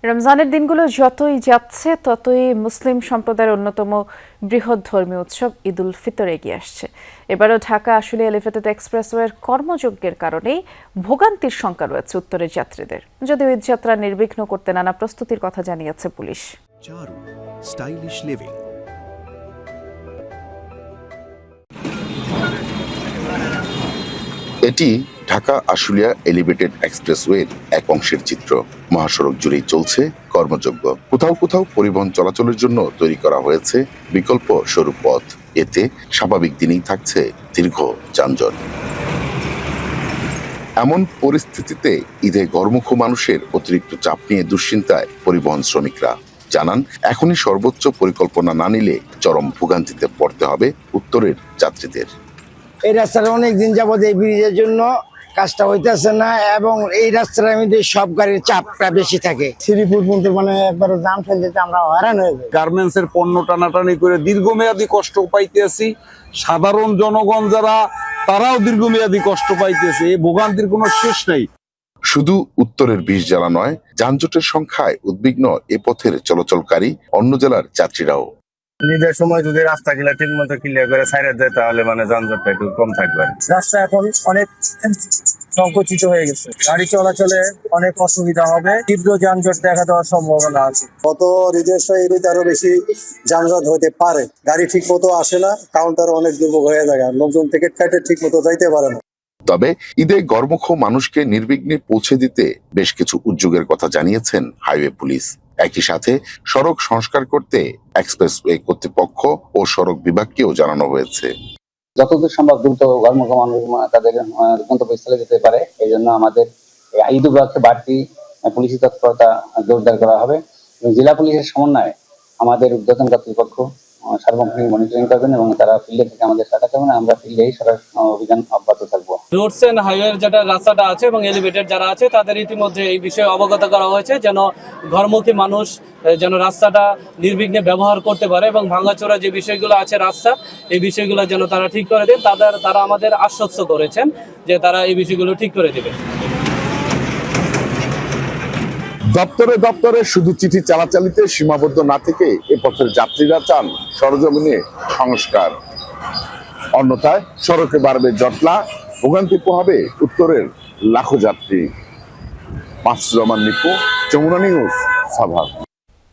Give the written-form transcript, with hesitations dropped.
রমজানের দিনগুলো যতই যাচ্ছে ততই মুসলিম সম্প্রদায়ের অন্যতম বৃহৎ ধর্মীয় উৎসব ঈদ উল ফিতর এগিয়ে আসছে। এবারও ঢাকা আশুলিয়া এলিভেটেড এক্সপ্রেসওয়ের কর্মযজ্ঞের কারণেই ভোগান্তির শঙ্কা রয়েছে উত্তরের যাত্রীদের। যদিও ঈদযাত্রা নির্বিঘ্ন করতে নানা প্রস্তুতির কথা জানিয়েছে পুলিশ। চারু স্টাইলিশ লিভিং। এটি ঢাকা আশুলিয়া এলিভেটেড এক্সপ্রেসওয়ের এক অংশের চিত্র। মহাসড়ক জুড়েই চলছে কর্মযজ্ঞ। কোথাও কোথাও পরিবহন চলাচলের জন্য তৈরি করা হয়েছে বিকল্প সরু পথ। এতে স্বাভাবিক দিনেই থাকছে দীর্ঘ যানজট। এমন পরিস্থিতিতে ঈদে ঘরমুখ মানুষের অতিরিক্ত চাপ নিয়ে দুশ্চিন্তায় পরিবহন শ্রমিকরা জানান, এখনই সর্বোচ্চ পরিকল্পনা না নিলে চরম ভোগান্তিতে পড়তে হবে উত্তরের যাত্রীদের। এই রাস্তাটা অনেকদিন যাবত এই ব্রিজের জন্য কাজটা হইতেছে না, এবং এই রাস্তার মধ্যে সব গাড়ির চাপটা বেশি থাকে। শ্রীপুর পর্যন্ত মানে একবার জাম ফেলতে আমরা হয়রান হয়ে যাই। গার্মেন্টস এর পণ্য টানাটানি করে দীর্ঘমেয়াদী কষ্ট পাইতেছি। সাধারণ জনগণ যারা, তারাও দীর্ঘমেয়াদী কষ্ট পাইতেছে। এই ভোগান্তির কোনো শেষ নেই। শুধু উত্তরের 20 জেলা নয়, যানজটের সংখ্যায় উদ্বিগ্ন এ পথের চলাচলকারী অন্য জেলার যাত্রীরাও। ঈদের সময় যদি রাস্তাগুলো ঠিক মতো ক্লিয়ার করে সাইড দেয় তাহলে মানে যানজটটা একটু কম থাকবে। রাস্তা এখন অনেক সংকুচিত হয়ে গেছে, গাড়ি চলাচলে অনেক অসুবিধা হবে, তীব্র যানজট দেখা দেওয়ার সম্ভাবনা আছে। গত ঈদের ঈদে আরো বেশি যানজট হতে পারে। গাড়ি ঠিক মতো আসে না, কাউন্টার অনেক দুর্ভোগ হয়ে যায়, লোকজন টিকিট কাটে ঠিক মতো যাইতে পারে না। তবে ঈদে ঘরমুখ মানুষকে নির্বিঘ্নে পৌঁছে দিতে বেশ কিছু উদ্যোগের কথা জানিয়েছেন হাইওয়ে পুলিশ। একই সাথে সড়ক সংস্কার করতে এক্সপ্রেসওয়ে কর্তৃপক্ষ ও সড়ক বিভাগকেও জানানো হয়েছে। যতদূর সম্ভব দ্রুত ঘরমুখ মানুষ তাদের গন্তব্যস্থলে যেতে পারে, এই জন্য আমাদের ঈদ উপলক্ষে বাড়তি পুলিশি তৎপরতা জোরদার করা হবে। জেলা পুলিশের সমন্বয়ে আমাদের ঊর্ধ্বতন কর্তৃপক্ষ সার্বক্ষণিক মনিটরিং করবেন এবং তারা ফিল্ডে থেকে আমাদের সাথে থাকবেন। আমরা ফিল্ডেই অভিযান অব্যাহত থাকবো। রোডস এন্ড হাইওয়ের যেটা রাস্তাটা আছে এবং এলিভেটেড যারা আছে তাদের ইতিমধ্যে এই বিষয়ে অবগত করা হয়েছে, যেন ঘরমুখী মানুষ যেন রাস্তাটা নির্বিঘ্নে ব্যবহার করতে পারে এবং ভাঙাচোরা যে বিষয়গুলো আছে রাস্তা, এই বিষয়গুলো যেন তারা ঠিক করে দেন। তারা আমাদের আশ্বস্ত করেছেন যে তারা এই বিষয়গুলো ঠিক করে দেবে। দপ্তরে দপ্তরে শুধু চিঠি চালাচালিতে সীমাবদ্ধ না থেকে এ পথের যাত্রীরা চান সরজমিনে সংস্কার। অন্যথায় সড়কে বাড়বে জটলা, ভোগান্তি পোহাবে উত্তরের লাখো যাত্রী। মাসুদ রহমান নিপু, যমুনা নিউজ, সাভার।